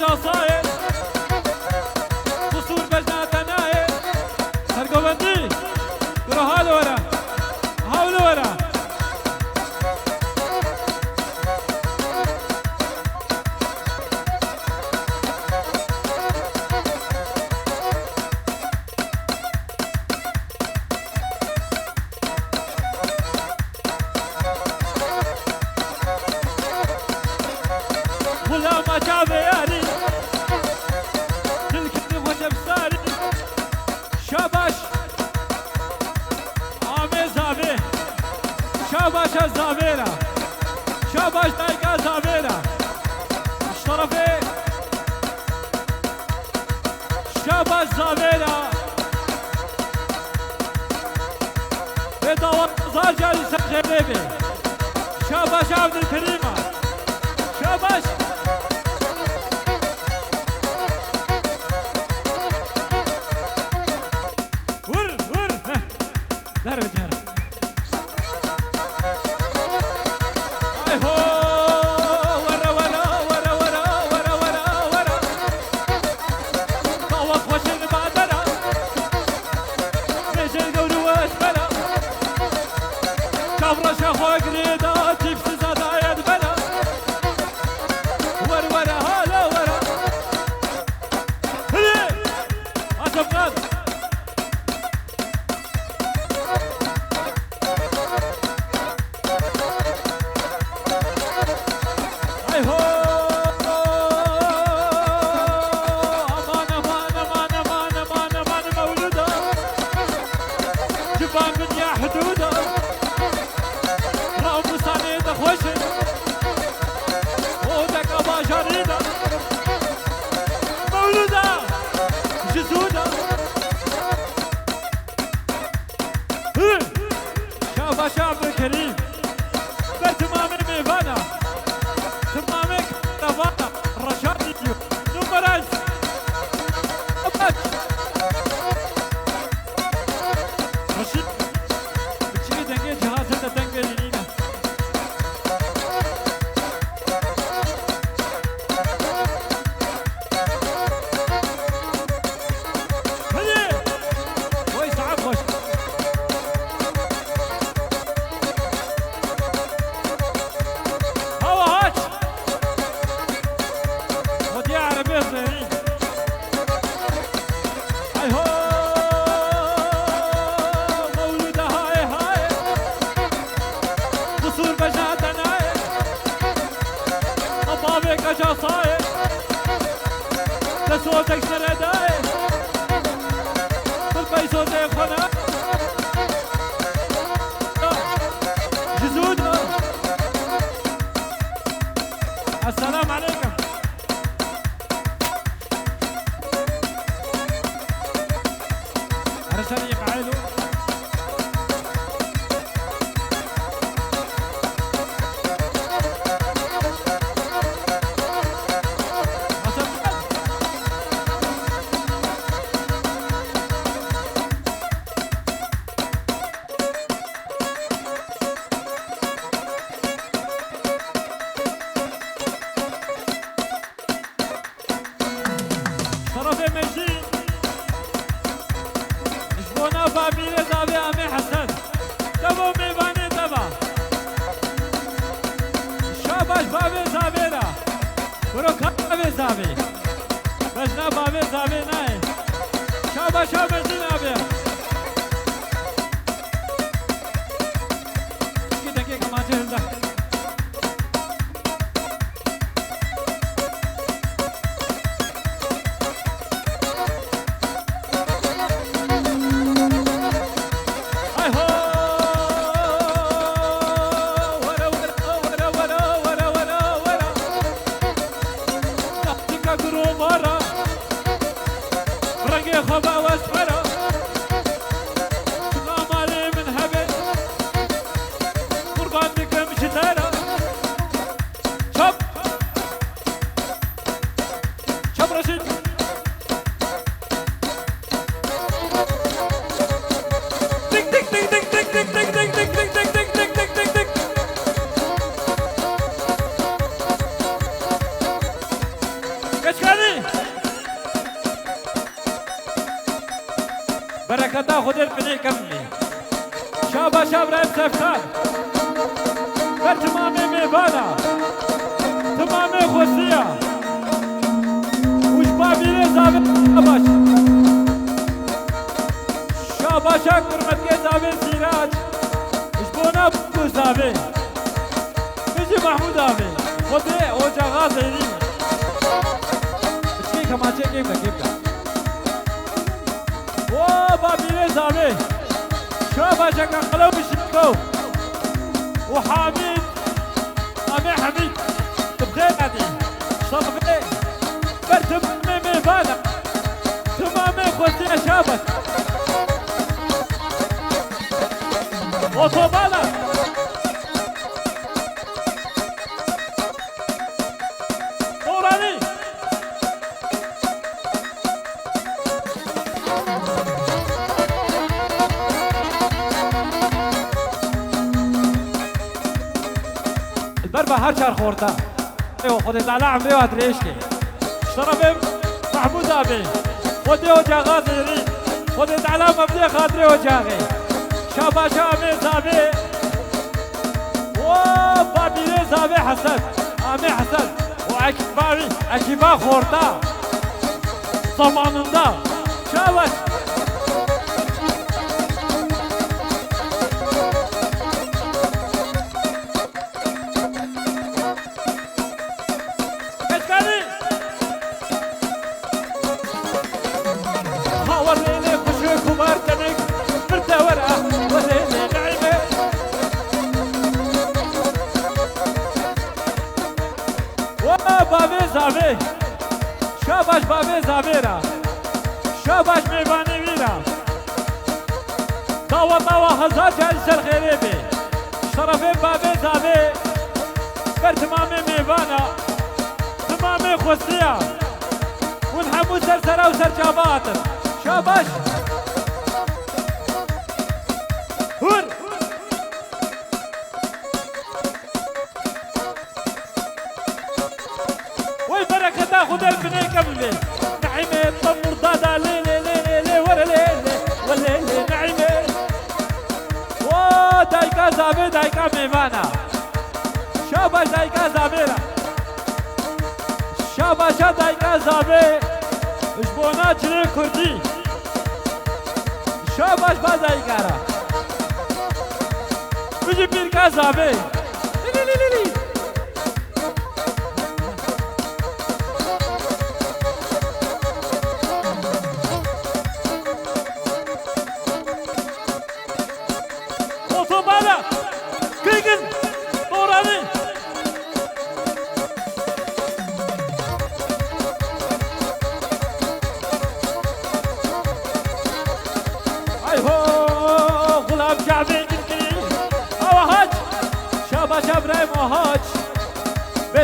كجا صاير قصور بجنا تناير سرقوبندي يروح هالو ورا هاولو ورا ولا ما جاب ياري تلك وجب ساري شاباش عامي زابي شاباش الزابيرة شاباش دايقا زابيرة الشرفي شاباش زابيرة بدور زارجة لسخريبي شاباش عبد الكريمة شاباش ضرب جهر اي هو ورا ورا ورا ورا ورا ورا ورا طوق وش المبادرة ليش القول واسفلة كبرة شافوا قريدة جيبس زادا يدبلة ور ورا هلا ورا هلي أصفقات حدوده رام صانيد خوشه ودك ابا جريده مولوده جسوده شابا شعب الكريم بتمام الميفانا تمامك رفانا رشاد يو نمرز ابد رشيد جهاز تنقلينا هدي كويس عبش هوا هاش ودي عربية زينين هاي هو مولودة هاي هاي قصور بجاتنا أبابك أجا صاير تسوتك سرداي بالبي صوتك خنا جزودة السلام عليكم رسالي قعيدو طرف مجدي جبونا فاميلي زابي عمي حسن تبو ميباني تبا شاباش بابي زابيرا بروكا بابي زابي بجنا بابي زابي ناي شاباش مجدي نابي كده كده ما تهزك خبا واسفره غامالي من هبل قربان بكم شتاره شب شب رشيد تك تك تك تك تك تك تك تك تك تك تك تك تك تك تك كشكال بني كمي شابا شابرا سفتان برتمامي ميبانا تمامي خوسيا وش بابي زابط باش شابا شاكر متكي زابط سيراج وش بونا بو زابط بيجي محمود ابي خذي اوجا غازي اشكي كمان شيء كيف كيف بابي زابي شابا شكا قلب الشكو وحميد امي حميد تبخير عدي صبغي برتم ميمي بانا تمامي خوتي شابك اوتوبانا اوراني البربة هرشار خورتا ايوه خودت على عمري وادريشكي شرفم محمود ابي خودي وجا غازي خودت على مبدي خاطري وجاغي شابا شامي زابي وبابي زابي حسن امي حسن واكباري اكبا خورتا zamanında şavaş زاوی شاباش بابی زاویرا شاباش میوانی ویرا داوا هزار جل سر خیره بی شرف بابی زاوی بر تمام میوانا تمام خوستیا ونحمو سر سر و سر جاباتر شاباش هور خذ البني قبلي نعيمة طمر دادا لي لي لي لي ورا لي لي ولا لي نعيمة وا دايكا زابي دايكا ميمانا شاباش دايكا زابيرا شاباش دايكا زابي اشبونا جري كردي شاباش با دايكارا بيجي بيركا زابي لي لي لي لي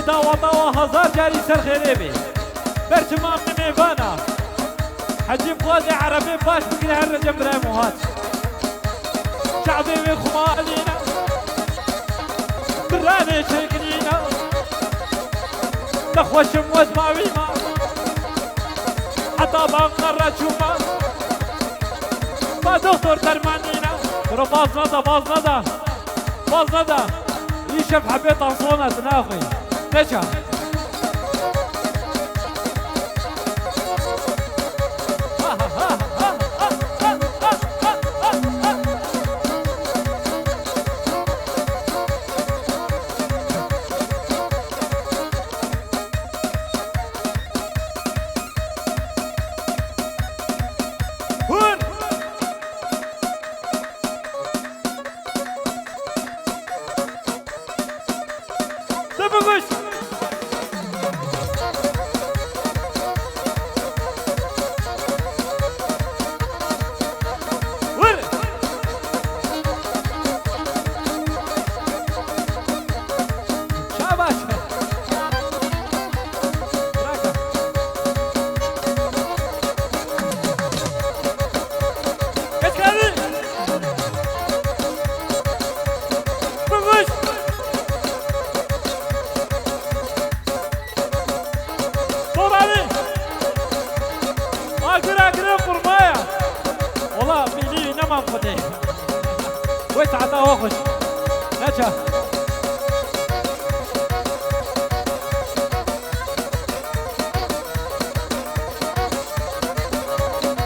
داوا هزار جاري سر خريبي برتمام ميفانا حجيب قاضي عربي باش بكري هالرجم براي موهات شعبي وخمالينا براني شيكنينا نخوش موز ماويما حتى بانقرة شوما ما دكتور درمانينا برو باز ندا يشف حبيت انصونا تناخي نجا Vamos! باچا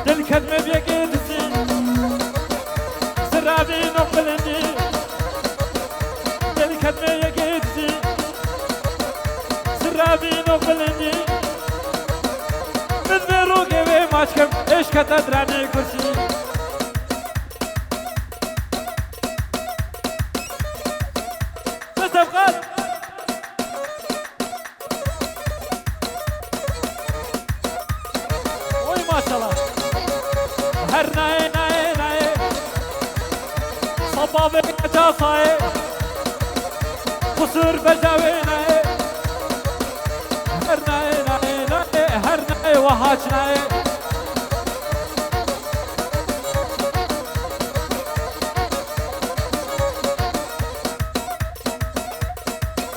دل كدمه بيقدسي سرابي نقلني دل كدمه يقدسي سرابي نقلني من بروقي وماشكم ايش كتدراني كرسي صاي قصر بجاوينا هرنا وهاجنا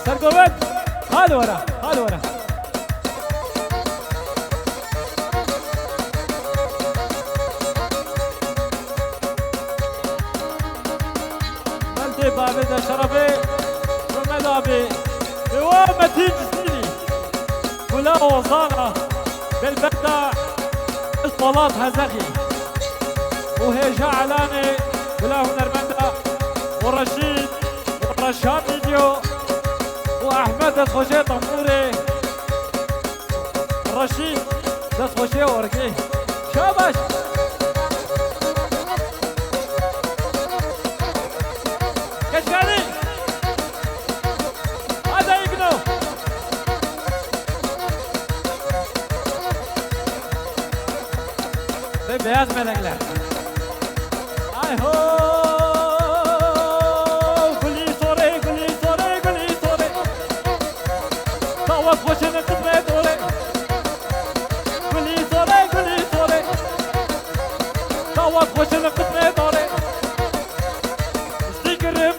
سرقوت خالي ورا خالي ورا بابي ده شرفي ومدابي بوامتي جسدي ولا وصانا بالبدع الصلاة هزخي وهي جعلاني ولا هنرمندا ورشيد ورشاد فيديو واحمد الخوشي طموري رشيد ده خوشي ورقي شابش كشكالي هذا يقنو بياز ملقلا اي هو قولي صوري قولي صوري قولي صوري طوف خوشنا قطري دوري قولي صوري قولي صوري طوف خوشنا قطري دوري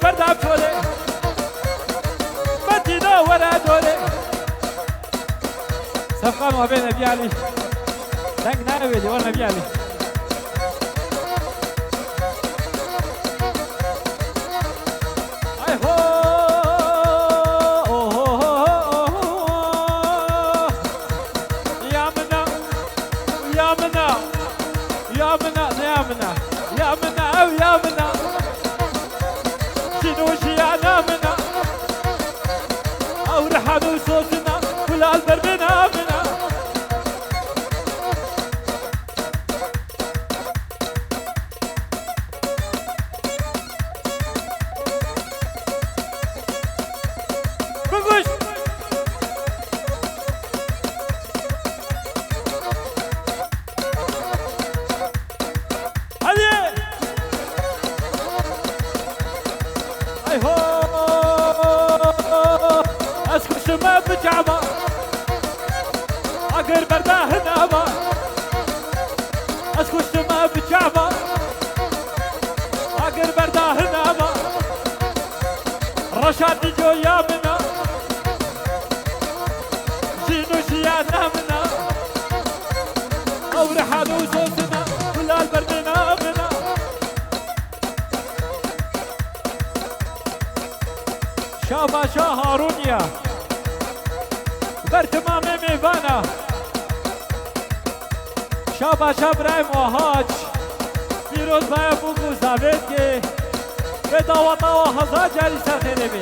بردعب شولي مدينة ولا دولي صفقة ما بين أبي علي دنق ناويلي وانا أبي علي أي هو يا منا يا منا يا منا يا منا يا منا أو يا منا شنوشي أنا منا أو رحلوا صوتنا ولا البربنا منا بقوش هذه أي هو أسكت شمال بجعبة أقر برداه نابا أسكت شمال بجعبة أقر برداه نابا رشاد جو يا منا جينو شيانا منا أو رحالو صوتنا ولا البردنا منا شابا شاه هارونيا برتمام ميفانا شابا شاب رايم وهاج فيروز بايا بوكو زاويد کے بداوتا و هزا جاری ساخيري بي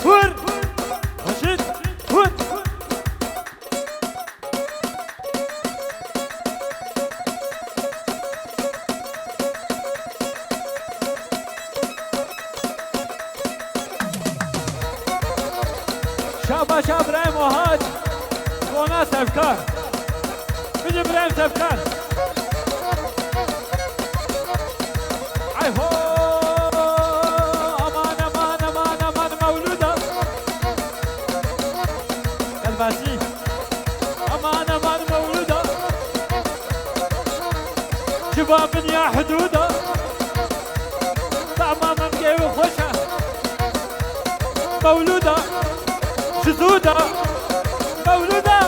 هور رشيد هور شابا شاب رايم وهاج وناس افكار من ابراهيم افكار اي هو امان امان امان امان مولوده الباسي امان امان مولوده شباب يا حدوده طعمه منقي وخوشه مولوده شذوذة مولودة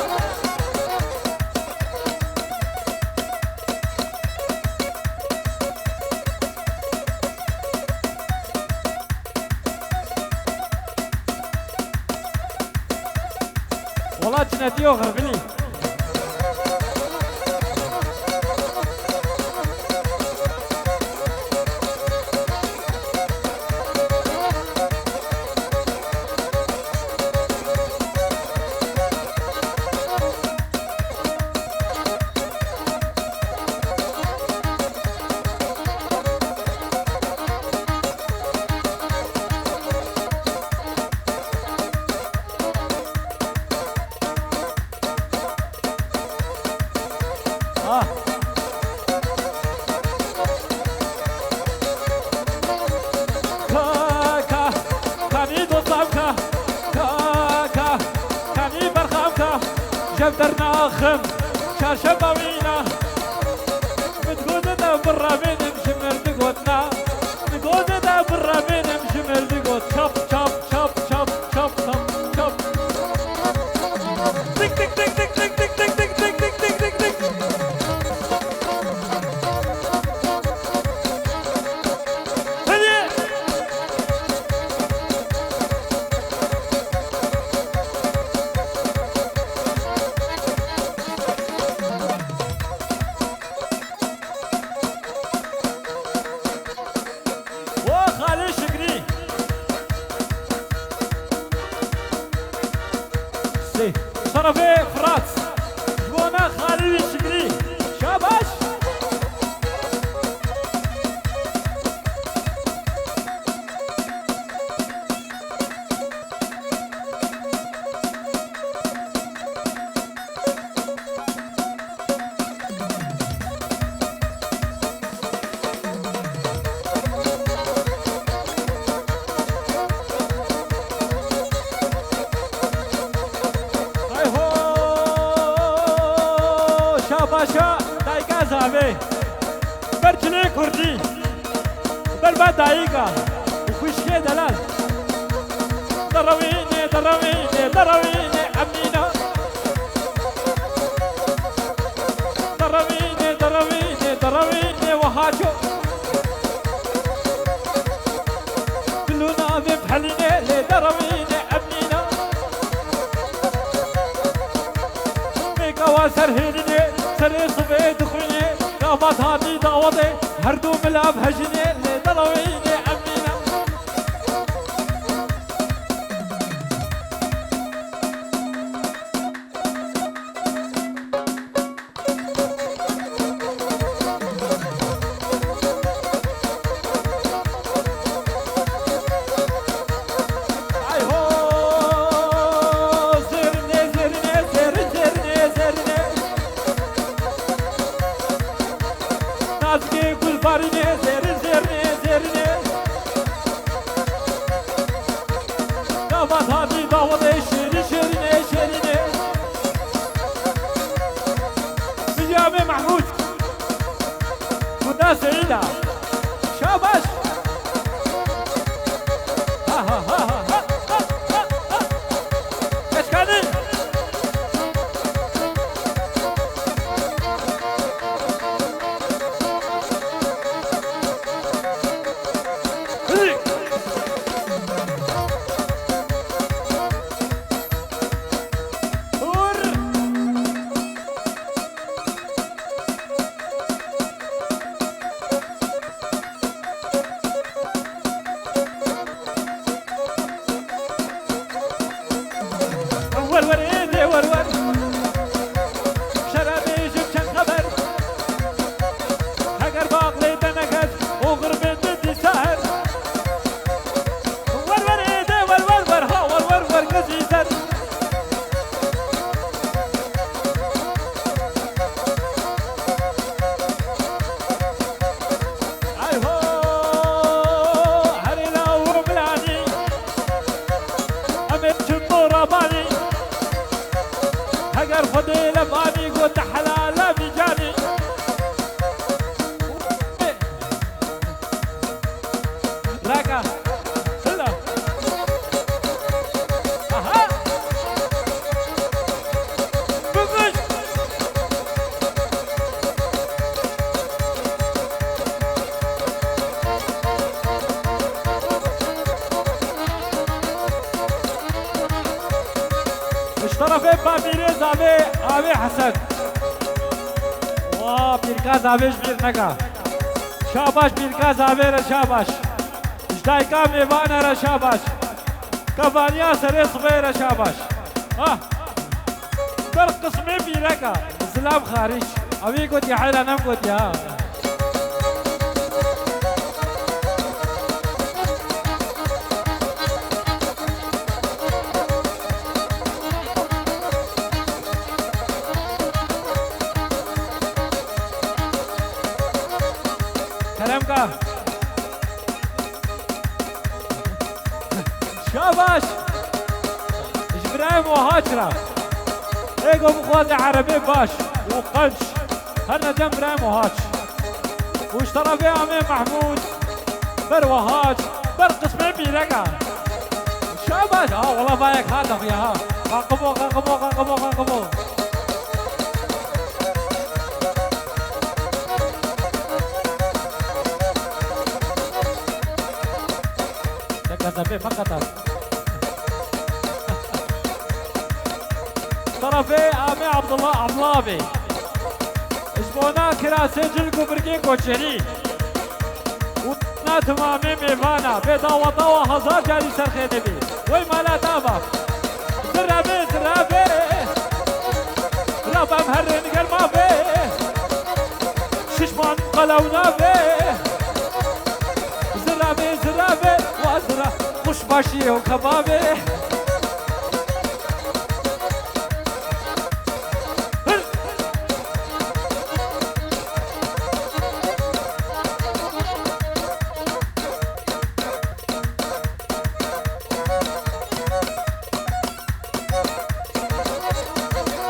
والله جناتي وغربلي جبرنا خم شاشباوينا متقودنا برا بين مشمر دقوتنا متقودنا برا بين مشمر دقوت شب شب شب شب شب شب شب تك تك تك تك تك تك تك تك تك تك تك تك تك هدي شرفي فراتس جوانا خالد الشقري شاباش باشا دایگا زاوی برچنه کردی بربا دایگا خوشگه دلال دروینه دروینه دروینه امینه دروینه دروینه دروینه وهاجو كلنا بحلينه لدروينه امينه ميكا وسرهينه سري صبيت خويني قامت هاتي دعوتي هردو ملعب هجني لدرويني أمينة أي هو زرني زرني زرني زرني زرني نازكي كل باريني زرني زرني زرني قامت هاتي دعوتي شيري شيريني شيريني بجامع محمود كنا سعيدة شاباش ها ها ها ها ها ها ها ايش كاني طرفي بابيري زابي آبي حسن واه بيركا زابيش بيرنكا شاباش بيركا زابي رشاباش جدايكا ميوانا رشاباش كفانيا سري صغير رشاباش بر قسمي بيركا سلام خارج أبي قد يا حيلا نم قد يا كلامك شاباش إبراهيم وهاجرة إيجو مخوض عربي باش وقنش هرنا جنب إبراهيم وهاج واشترى فيها أمين محمود بر وهاج بر قسمين بيرقع شاباش والله بايك هذا فيها قاقبو قاقبو قاقبو قاقبو كذا فقط طرفي آمي عبد الله عبلابي اسمونا كراسي جلقو برقين كوشري ونا تمامي ميفانا بيضا وطاوة هزار جاري سرخيني بي وي مالا دابا زرابي زرابي رابا مهرين قرما بي ششمان قلونا بي زرابي زرابي وازرا خوش باشی و کبابی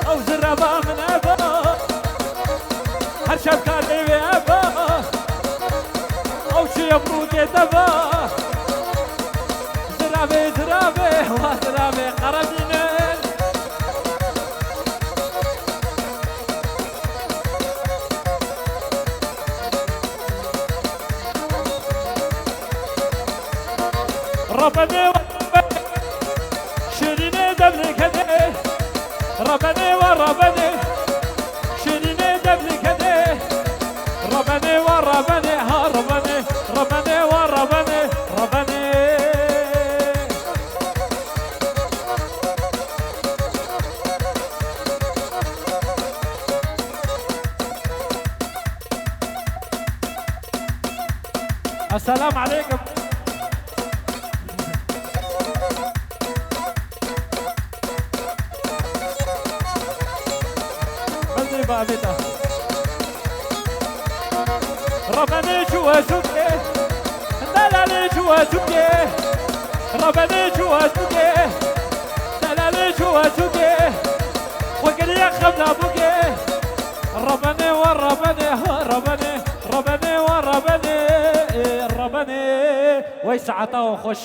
او زرابا من ابا هر شب کار دیوی ابا او چی ابروگی دبا زرابي زرابي وزرابي قربينين ربني شيريني دبلي كده ربني وربني شيريني دبلي كده ربني وربني هربني ربني وربني ربني السلام عليكم بدري بابيتا ربني جوا سوكي دلالي جوا سوكي ربني جوا سوكي دلالي جوا سوكي وقلي خمنا بوكي ربني وربني ربني ربني وربني ربني ويسعطه وخش